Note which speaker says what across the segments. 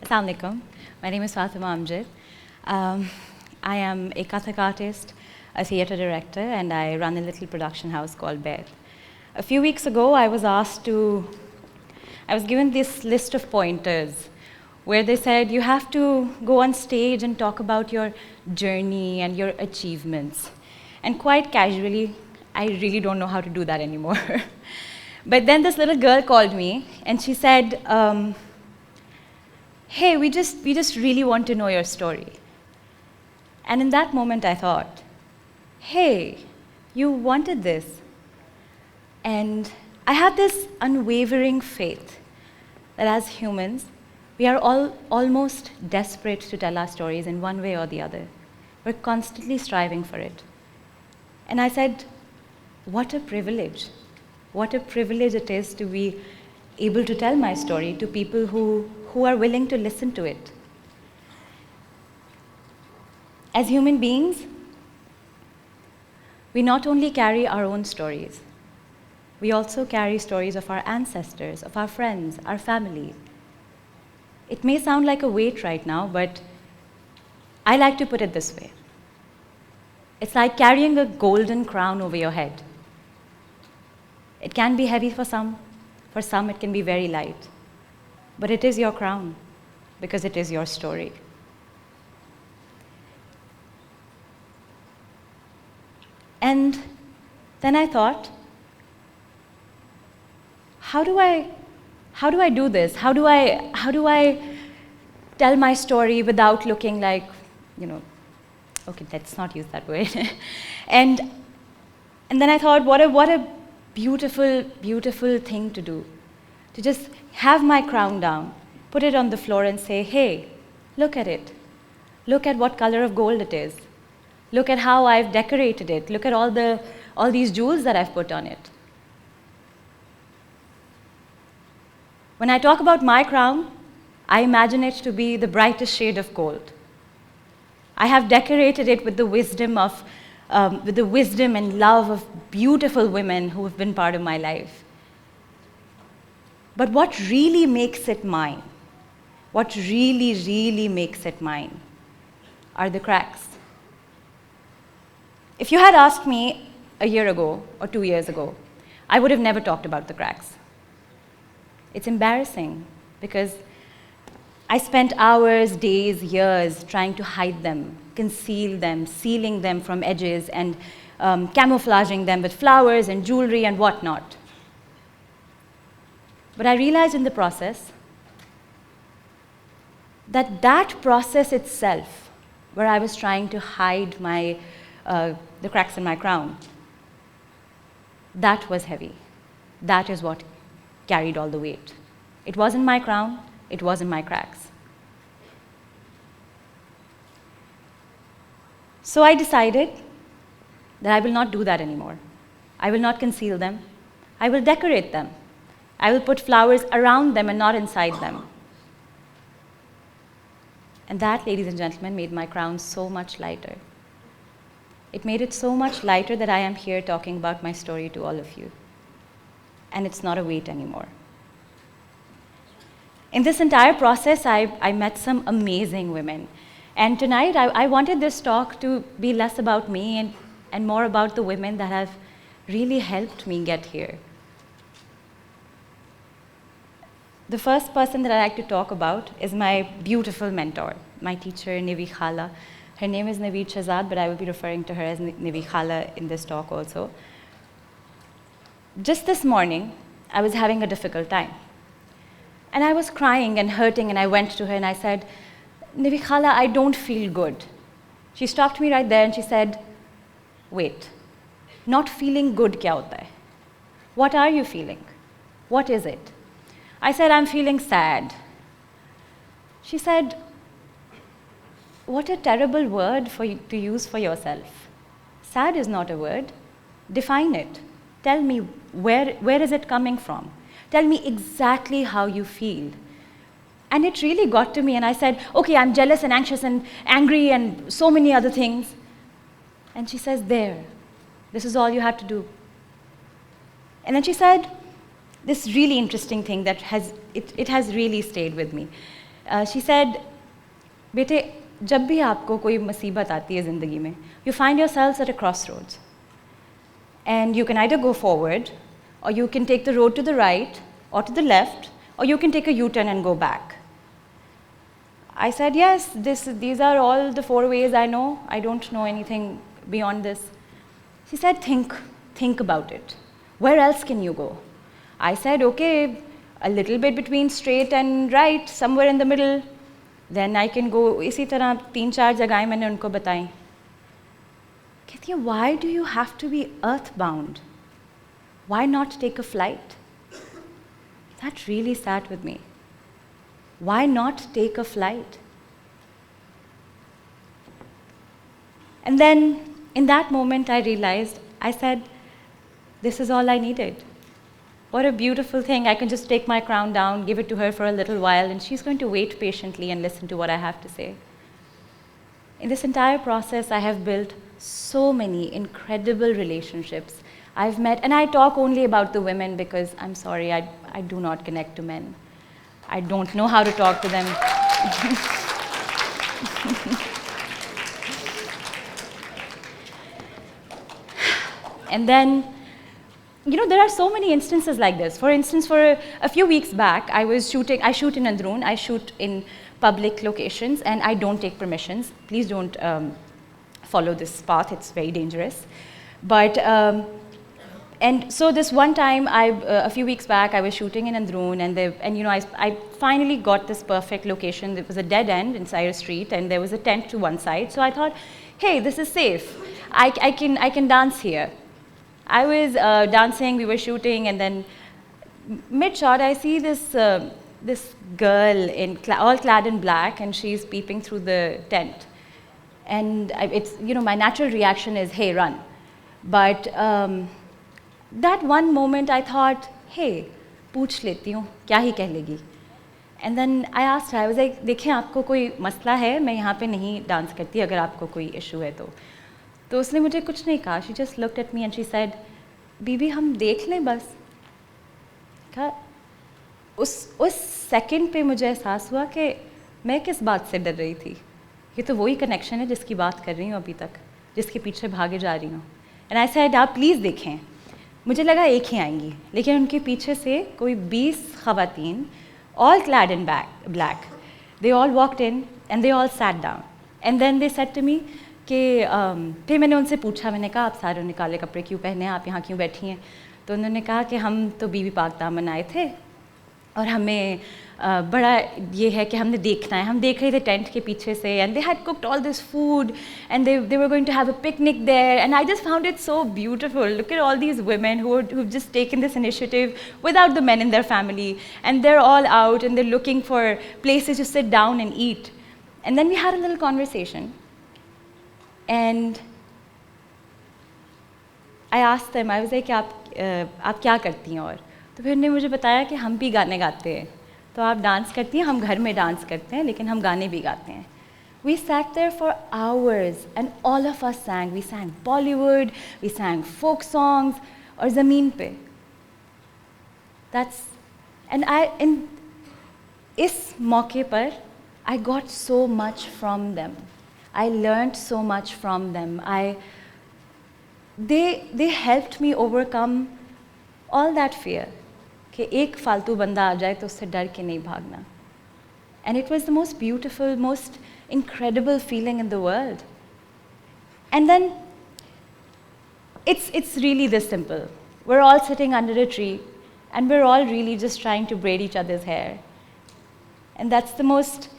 Speaker 1: Assalamu alaikum. My name is Fatima Amjed. I am a Kathak artist, a theatre director, and I run a little production house called Bear. A few weeks ago, I was given this list of pointers where they said, you have to go on stage and talk about your journey and your achievements. And quite casually, I really don't know how to do that anymore. But then this little girl called me, and she said, hey, we just really want to know your story. And in that moment, I thought, hey, you wanted this. And I had this unwavering faith that as humans, we are all almost desperate to tell our stories in one way or the other. We're constantly striving for it. And I said, what a privilege. What a privilege it is to be able to tell my story to people who are willing to listen to it. As human beings, we not only carry our own stories, we also carry stories of our ancestors, of our friends, our family. It may sound like a weight right now, but I like to put it this way. It's like carrying a golden crown over your head. It can be heavy for some it can be very light. But it is your crown, because it is your story. And then I thought, how do I do this? How do I tell my story without looking like, okay, let's not use that word. and then I thought, what a beautiful, beautiful thing to do. To just have my crown down, put it on the floor and say, hey, look at it. Look at what color of gold it is. Look at how I've decorated it. Look at all these jewels that I've put on it. When I talk about my crown, I imagine it to be the brightest shade of gold. I have decorated it with the wisdom and love of beautiful women who have been part of my life. But what really makes it mine, what really, really makes it mine, are the cracks. If you had asked me a year ago or 2 years ago, I would have never talked about the cracks. It's embarrassing because I spent hours, days, years trying to hide them, conceal them, sealing them from edges, and camouflaging them with flowers and jewelry and whatnot. But I realized in the process that process itself, where I was trying to hide the cracks in my crown, that was heavy. That is what carried all the weight. It wasn't my crown, it wasn't my cracks. So I decided that I will not do that anymore. I will not conceal them. I will decorate them. I will put flowers around them and not inside them. And that, ladies and gentlemen, made my crown so much lighter. It made it so much lighter that I am here talking about my story to all of you. And it's not a weight anymore. In this entire process, I met some amazing women. And tonight, I wanted this talk to be less about me and more about the women that have really helped me get here. The first person that I like to talk about is my beautiful mentor, my teacher, Nivi Khala. Her name is Naveed Shahzad, but I will be referring to her as Nivi Khala in this talk also. Just this morning, I was having a difficult time. And I was crying and hurting, and I went to her and I said, Nivi Khala, I don't feel good. She stopped me right there and she said, wait, not feeling good kya hota hai? What are you feeling? What is it? I said, I'm feeling sad. She said, what a terrible word for you to use for yourself. Sad is not a word. Define it. Tell me, where is it coming from? Tell me exactly how you feel. And it really got to me, and I said, okay, I'm jealous and anxious and angry and so many other things. And she says, there, this is all you had to do. And then she said, this really interesting thing that has really stayed with me. She said, बेटे जब भी आपको कोई मुसीबत आती है ज़िंदगी में, you find yourselves at a crossroads. And you can either go forward, or you can take the road to the right, or to the left, or you can take a U-turn and go back. I said, yes, these are all the 4 ways I know. I don't know anything beyond this. She said, think about it. Where else can you go? I said, okay, a little bit between straight and right, somewhere in the middle. Then I can go. इसी तरह 3-4 जगहें मैंने उनको बताई. कहती है, why do you have to be earthbound? Why not take a flight? That really sat with me. Why not take a flight? And then, in that moment, I realized, I said, this is all I needed. What a beautiful thing. I can just take my crown down, give it to her for a little while, and she's going to wait patiently and listen to what I have to say. In this entire process, I have built so many incredible relationships. I've met, and I talk only about the women because I'm sorry, I do not connect to men. I don't know how to talk to them. And then, you know, there are so many instances like this. For instance, for a few weeks back, I shoot in Androon, I shoot in public locations, and I don't take permissions. Please don't follow this path, it's very dangerous. But, and so this one time, a few weeks back, I was shooting in Androon, and you know, I finally got this perfect location. It was a dead end inside a street, and there was a tent to one side. So I thought, hey, this is safe. I can dance here. I was dancing, we were shooting, and then mid-shot, I see this girl all clad in black, and she's peeping through the tent. And it's, you know, my natural reaction is, hey, run. But that one moment, I thought, hey, पूछ लेती हूँ, क्या ही कह लेगी. And then I asked her, I was like, देखिए आपको कोई मसला है, मैं यहाँ पे नहीं डांस करती, अगर आपको कोई इशू है तो उसने मुझे कुछ नहीं कहा. She just looked at me and she said, बीबी हम देख लें बस. कहा, उस सेकंड पे मुझे एहसास हुआ कि मैं किस बात से डर रही थी. ये तो वही कनेक्शन है जिसकी बात कर रही हूँ अभी तक, जिसके पीछे भागे जा रही हूँ. एंड आई सेड, आप प्लीज़ देखें. मुझे लगा एक ही आएंगी, लेकिन उनके पीछे से कोई 20 ख़वातीन, all clad in black. They all walked in and they all sat down. And then they said to me, कि फिर मैंने उनसे पूछा, मैंने कहा आप सारे ने काले कपड़े क्यों पहने हैं, आप यहाँ क्यों बैठी हैं. तो उन्होंने कहा कि हम तो बीवी पाक दामन आए थे और हमें बड़ा ये है कि हमने देखना है. हम देख रहे थे टेंट के पीछे से, and they had cooked all this food and they were going to have a picnic there, and I just found it so beautiful. Look at all these women who've just taken this initiative without the men in their family, and they're all out and they're looking for places to sit down and eat. And then we had a little conversation. And I asked them, I was like, आप क्या करती हैं. और तो फिर उन्होंने मुझे बताया कि हम भी गाने गाते हैं. तो आप डांस करती हैं, हम घर में डांस करते हैं, लेकिन हम गाने भी गाते हैं. We sat there for hours and all of us sang. We sang Bollywood, we sang folk songs, और ज़मीन पे. And इस मौके पर I got so much from them. I learned so much from them. They helped me overcome all that fear. कि एक फालतू बंदा आ जाए तो उससे डर के नहीं भागना. And it was the most beautiful, most incredible feeling in the world. And then it's really this simple. We're all sitting under a tree and we're all really just trying to braid each other's hair. And that's the most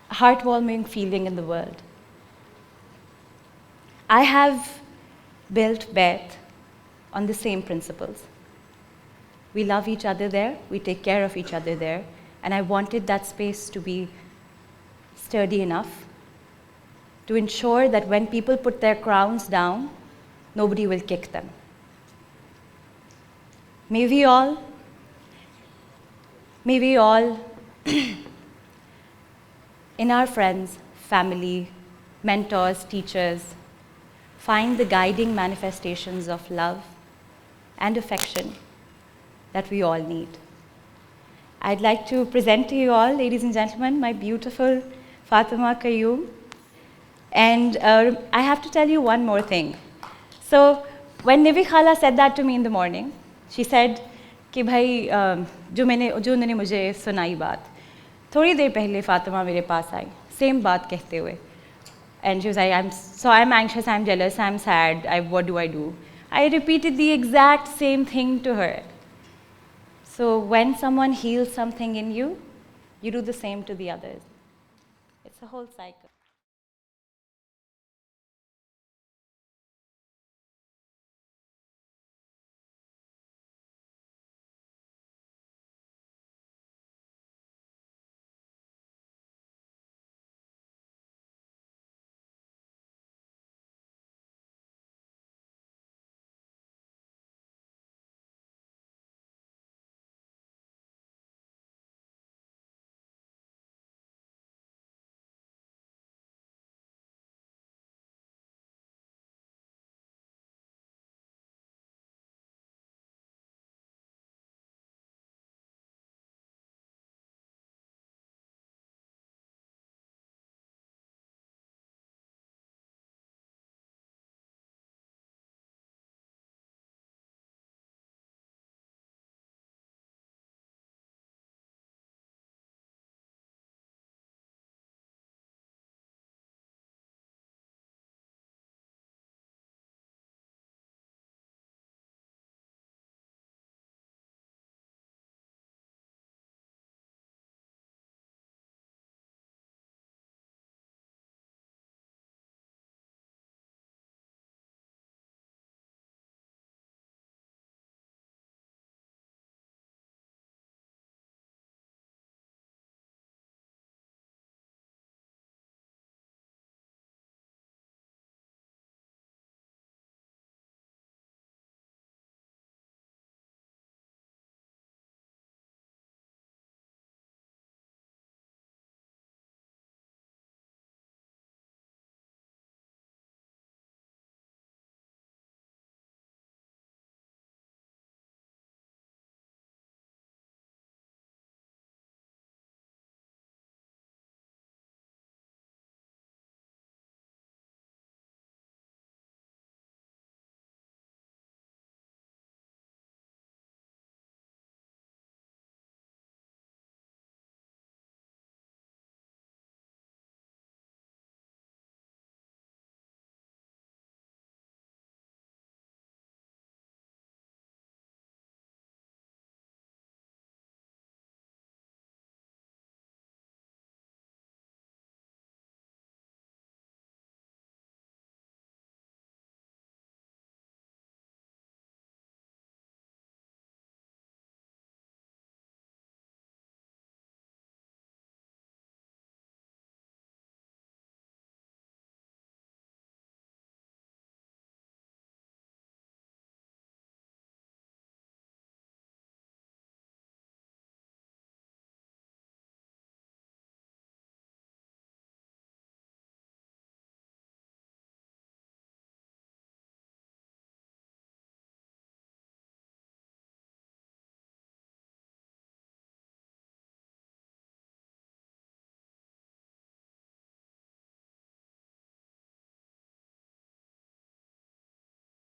Speaker 1: heartwarming feeling in the world. I have built Beth on the same principles. We love each other there, we take care of each other there, and I wanted that space to be sturdy enough to ensure that when people put their crowns down, nobody will kick them. May we all in our friends, family, mentors, teachers, find the guiding manifestations of love and affection that we all need. I'd like to present to you all, ladies and gentlemen, my beautiful Fatima Qayyum. And I have to tell you one more thing. So when Nivi Khala said that to me in the morning, she said कि भाई जो उन्होंने मुझे सुनाई बात, थोड़ी देर पहले फातिमा मेरे पास आई, same बात कहते हुए. And she was like, I'm anxious, I'm jealous, I'm sad, what do I do? I repeated the exact same thing to her. So when someone heals something in you, you do the same to the others. It's a whole cycle.